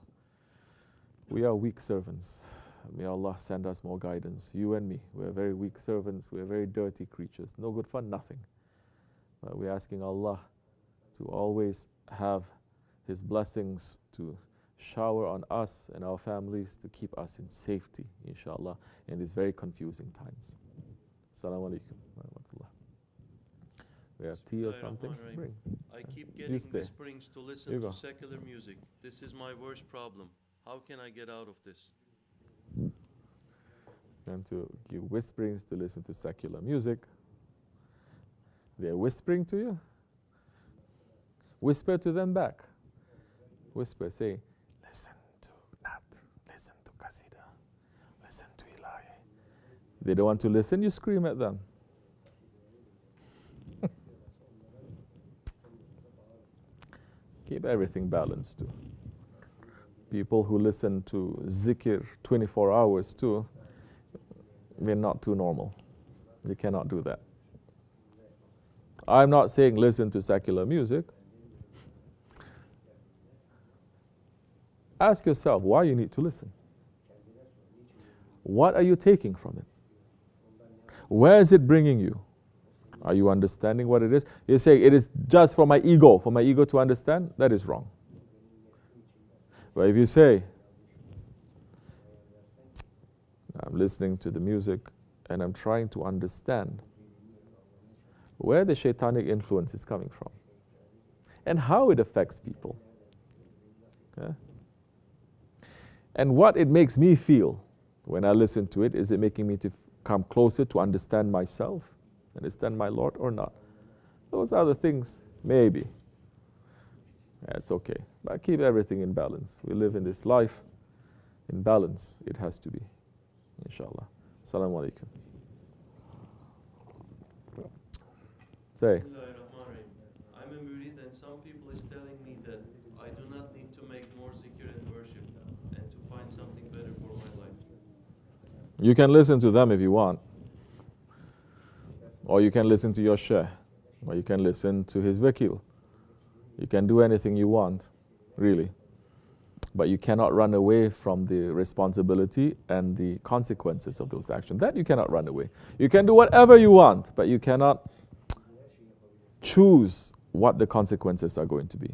Speaker 1: We are weak servants. May Allah send us more guidance. You and me, we're very weak servants. We're very dirty creatures. No good for nothing. But we're asking Allah to always have His blessings to shower on us and our families, to keep us in safety, inshallah, in these very confusing times. Assalamu alaikum wa rahmatullah. We have tea or something? Bring.
Speaker 2: I keep getting whisperings to listen to secular music. This is my worst problem. How can I get out of this?
Speaker 1: And to give whisperings to listen to secular music. They're whispering to you. Whisper to them back. Whisper, say, listen to Nat, listen to Qasida, listen to Ilahi. They don't want to listen, you scream at them. Keep everything balanced too. People who listen to zikr 24 hours too, they're not too normal. They cannot do that. I'm not saying listen to secular music. Ask yourself why you need to listen. What are you taking from it? Where is it bringing you? Are you understanding what it is? You say it is just for my ego to understand. That is wrong. But if you say, I'm listening to the music and I'm trying to understand where the shaitanic influence is coming from and how it affects people. Yeah? And what it makes me feel when I listen to it, is it making me to come closer to understand myself, understand my Lord or not? Those are the things, maybe. That's okay. But keep everything in balance. We live in this life in balance. It has to be. Inshallah. Assalamu alaikum. Say.
Speaker 2: I'm a murid and some people is telling me that I do not need to make more zikr and worship and to find something better for my life.
Speaker 1: You can listen to them if you want. Or you can listen to your Shaykh. Or you can listen to his wakil. You can do anything you want, really. But you cannot run away from the responsibility and the consequences of those actions. That you cannot run away. You can do whatever you want, but you cannot choose what the consequences are going to be.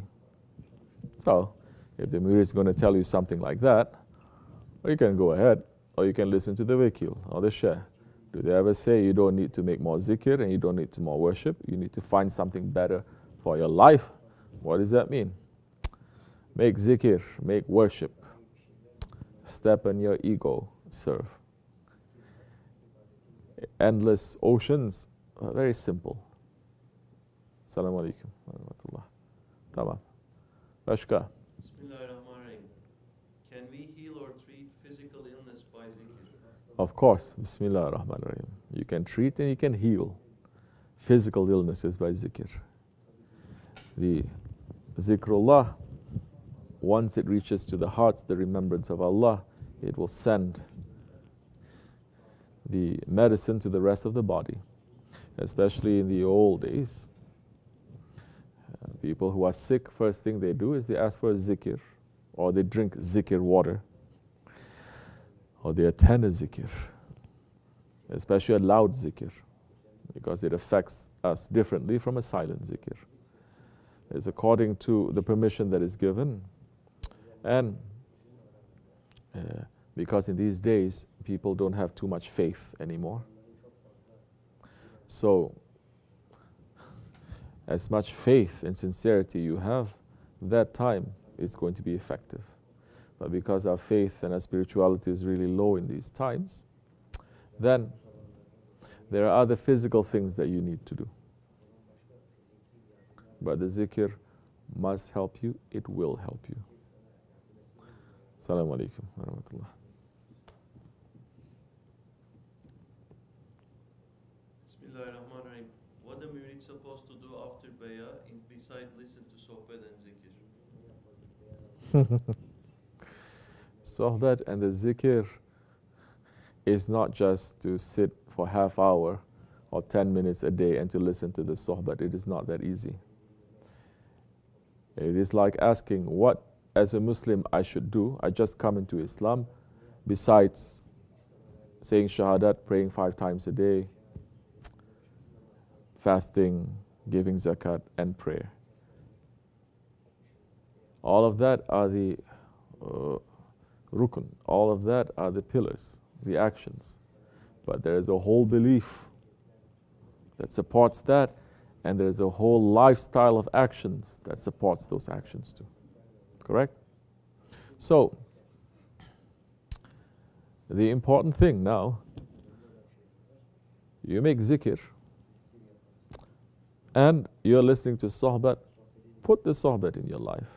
Speaker 1: So, if the murid is going to tell you something like that, well, you can go ahead, or you can listen to the wakil or the Shaykh. Do they ever say you don't need to make more zikr and you don't need to more worship? You need to find something better for your life. What does that mean? Make zikr, make worship. Step on your ego, serve. Endless oceans are very simple. Assalamu alaikum wa rahmatullah. Tamam. Bashka.
Speaker 2: Bismillahirrahmanirrahim. Can we heal or treat physical illness by zikr?
Speaker 1: Of course. Bismillahirrahmanirrahim. You can treat and you can heal physical illnesses by zikr. The zikrullah, once it reaches to the heart, the remembrance of Allah, it will send the medicine to the rest of the body. Especially in the old days, people who are sick, first thing they do is they ask for a zikr, or they drink zikr water, or they attend a zikr, especially a loud zikr, because it affects us differently from a silent zikr. It's according to the permission that is given. And because in these days, people don't have too much faith anymore. So, as much faith and sincerity you have, that time is going to be effective. But because our faith and our spirituality is really low in these times, then there are other physical things that you need to do. But the zikr must help you, it will help you. Assalamu alaikum wa rahmatullah.
Speaker 2: Bismillahirrahmanirrahim. What are murid supposed to do after bayah besides listen to Sohbet and zikr?
Speaker 1: Sohbet and the zikr is not just to sit for half hour or 10 minutes a day and to listen to the Sohbet. It is not that easy. It is like asking what as a Muslim I should do. I just come into Islam besides saying Shahadat, praying 5 times a day, fasting, giving zakat and prayer. All of that are the rukun. All of that are the pillars, the actions. But there is a whole belief that supports that, and there is a whole lifestyle of actions that supports those actions too. Correct? So, the important thing now, you make zikr, and you're listening to Sohbet, put the Sohbet in your life.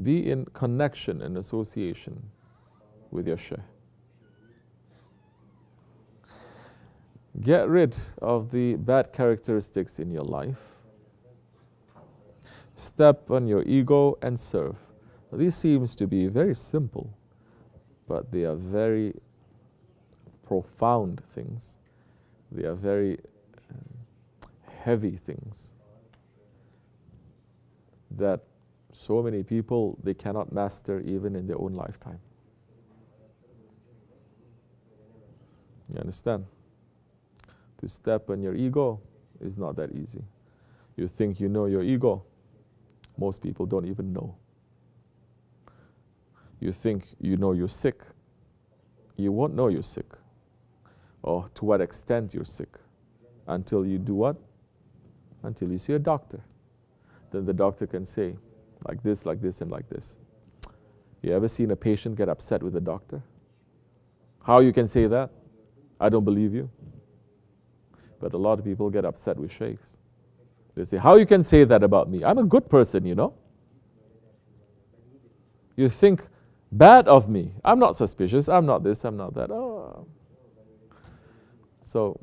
Speaker 1: Be in connection and association with your Shaykh. Get rid of the bad characteristics in your life. Step on your ego and serve. These seems to be very simple, but they are very profound things. They are very heavy things that so many people, they cannot master even in their own lifetime. You understand? To step on your ego is not that easy. You think you know your ego. Most people don't even know. You think you know you're sick. You won't know you're sick, or to what extent you're sick, until you do what? Until you see a doctor. Then the doctor can say, like this, and like this. You ever seen a patient get upset with a doctor? How you can say that? I don't believe you. But a lot of people get upset with sheikhs. They say, how you can say that about me? I'm a good person, you know. You think bad of me. I'm not suspicious. I'm not this, I'm not that. Oh. So,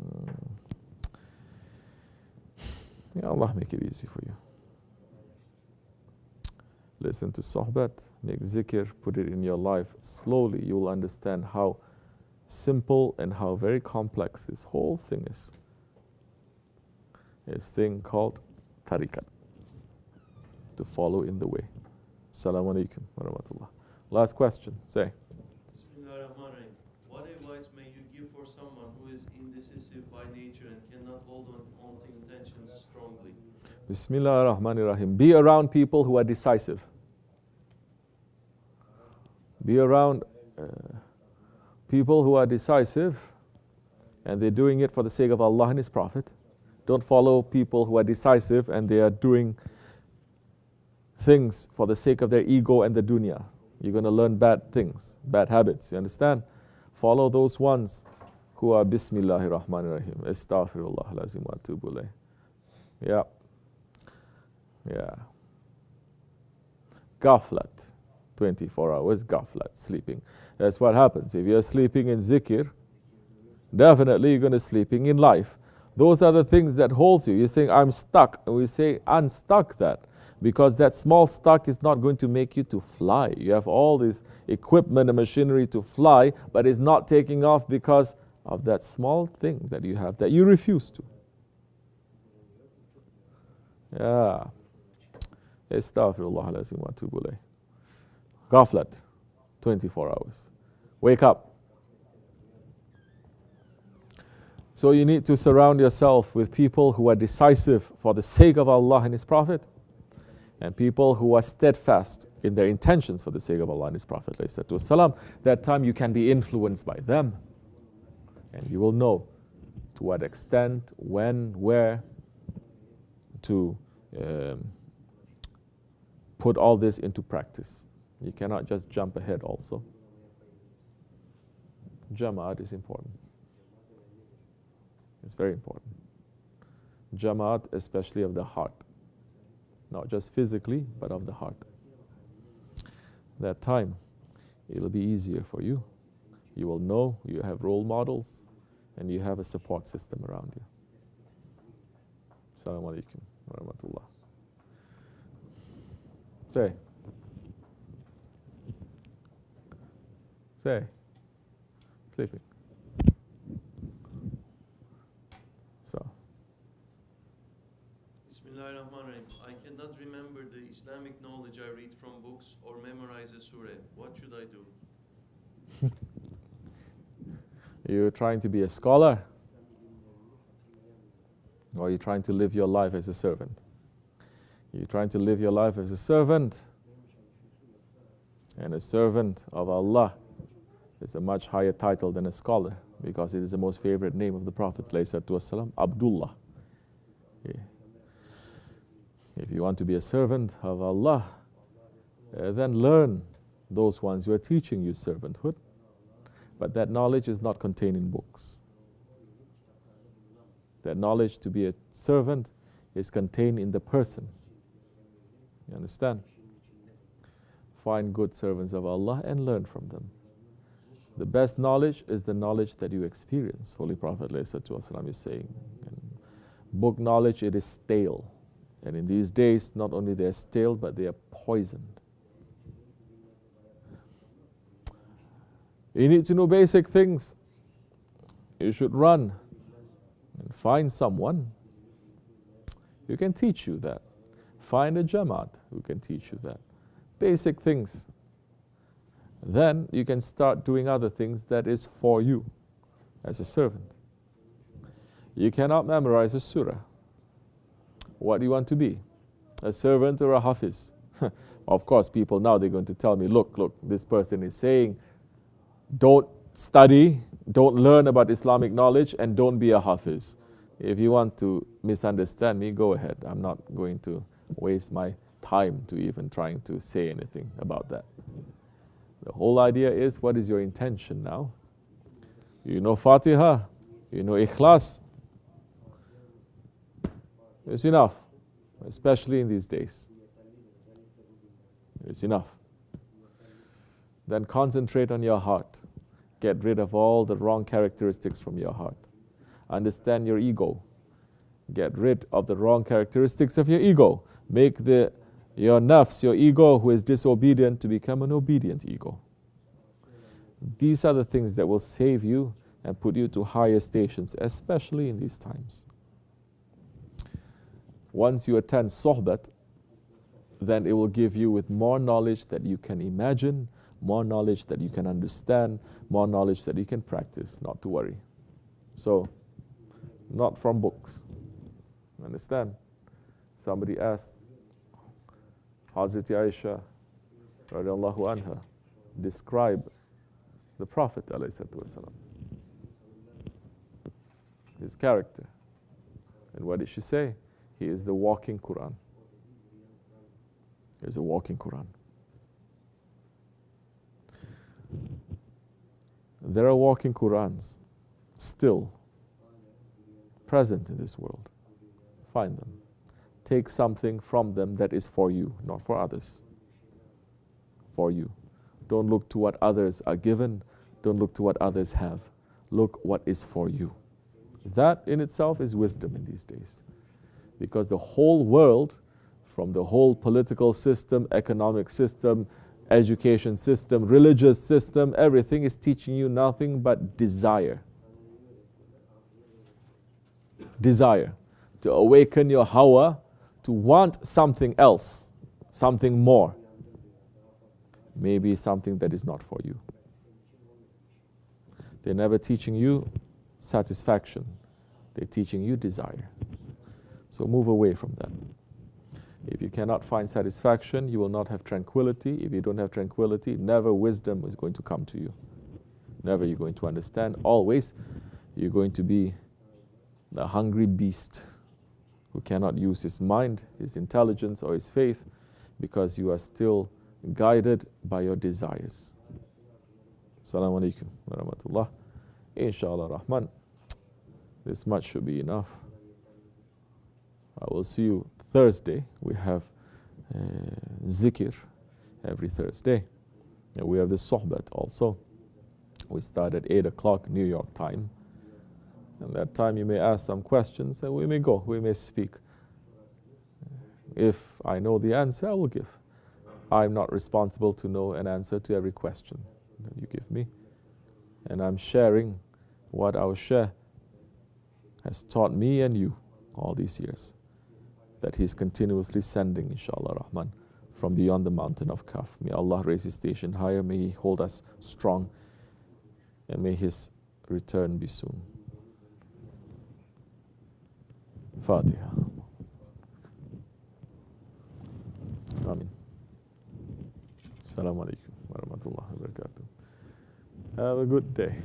Speaker 1: may Allah make it easy for you. Listen to Sohbet, make zikr, put it in your life. Slowly you will understand how simple and how very complex this whole thing is. This thing called tariqat, to follow in the way. Assalamu alaikum wa rahmatullah. Last question, say.
Speaker 2: Bismillahirrahmanirrahim. What advice may you give for someone who is indecisive by nature and cannot hold on to intentions strongly?
Speaker 1: Bismillahirrahmanirrahim. Be around people who are decisive. Be around people who are decisive and they're doing it for the sake of Allah and His Prophet. Don't follow people who are decisive and they are doing things for the sake of their ego and the dunya. You're going to learn bad things, bad habits, you understand? Follow those ones who are Bismillahir Rahmanir Rahim. Astaghfirullah lazim wa atubu ilayh. Yeah. Yeah. Ghaflat. 24 hours ghaflat, sleeping. That's what happens. If you're sleeping in zikr, definitely you're going to sleeping in life. Those are the things that holds you. You're saying, I'm stuck. And we say, unstuck that. Because that small stuck is not going to make you to fly. You have all this equipment and machinery to fly, but it's not taking off because of that small thing that you have that you refuse to. Yeah. Astaghfirullah lazim wa atubu ilayh. Ghaflat. 24 hours. Wake up. So you need to surround yourself with people who are decisive for the sake of Allah and His Prophet, and people who are steadfast in their intentions for the sake of Allah and His Prophet. That time you can be influenced by them, and you will know to to what extent, when, where, to put all this into practice. You cannot just jump ahead also. Jama'at is important. It's very important. Jama'at, especially of the heart. Not just physically, but of the heart. That time, it'll be easier for you. You will know you have role models and you have a support system around you. Assalamu alaikum wa rahmatullah. Say. Sleeping. So.
Speaker 2: Bismillahirrahmanirrahim. I cannot remember the Islamic knowledge I read from books or memorize a surah. What should I do?
Speaker 1: You're trying to be a scholar? Or you're trying to live your life as a servant? You're trying to live your life as a servant. And a servant of Allah is a much higher title than a scholar, because it is the most favorite name of the Prophet ﷺ, Abdullah. Yeah. If you want to be a servant of Allah, then learn those ones who are teaching you servanthood. But that knowledge is not contained in books. That knowledge to be a servant is contained in the person. You understand? Find good servants of Allah and learn from them. The best knowledge is the knowledge that you experience. Holy Prophet ﷺ is saying. And book knowledge, it is stale. And in these days, not only they are stale, but they are poisoned. You need to know basic things. You should run and find someone who can teach you that. Find a Jamaat who can teach you that. Basic things. Then you can start doing other things that is for you as a servant. You cannot memorize a surah. What do you want to be? A servant or a hafiz? Of course, people now, they're going to tell me, look, this person is saying, don't study, don't learn about Islamic knowledge, and don't be a hafiz. If you want to misunderstand me, go ahead. I'm not going to waste my time to even trying to say anything about that. The whole idea is, what is your intention now? You know Fatiha, you know Ikhlas. It's enough, especially in these days. It's enough. Then concentrate on your heart. Get rid of all the wrong characteristics from your heart. Understand your ego. Get rid of the wrong characteristics of your ego. Make your nafs, your ego who is disobedient, to become an obedient ego. These are the things that will save you and put you to higher stations, especially in these times. Once you attend Sohbet, then it will give you with more knowledge that you can imagine, more knowledge that you can understand, more knowledge that you can practice, not to worry. So, not from books. Understand? Somebody asked Hazrat Aisha radiallahu anha, describe the Prophet ﷺ, his character. And what did she say? He is the walking Quran. He is a walking Quran. There are walking Qurans still present in this world. Find them. Take something from them that is for you, not for others. For you. Don't look to what others are given. Don't look to what others have. Look what is for you. That in itself is wisdom in these days. Because the whole world, from the whole political system, economic system, education system, religious system, everything is teaching you nothing but desire. Desire. To awaken your hawa, to want something else, something more. Maybe something that is not for you. They're never teaching you satisfaction. They're teaching you desire. So move away from that. If you cannot find satisfaction, you will not have tranquility. If you don't have tranquility, never wisdom is going to come to you. Never you're going to understand. Always you're going to be the hungry beast who cannot use his mind, his intelligence, or his faith because you are still guided by your desires. Assalamu alaikum wa rahmatullah. Inshallah Rahman, this much should be enough. I will see you Thursday. We have zikr every Thursday. And we have the Sohbet also. We start at 8 o'clock New York time. And that time you may ask some questions and we may go, we may speak. If I know the answer, I will give. I'm not responsible to know an answer to every question that you give me. And I'm sharing what our Shaykh has taught me and you all these years, that he's continuously sending, inshallah Rahman, from beyond the mountain of Kaf. May Allah raise his station higher, may he hold us strong, and may his return be soon. Fatiha. Amin. Assalamu alaikum wa rahmatullahi wa barakatuh. Have a good day.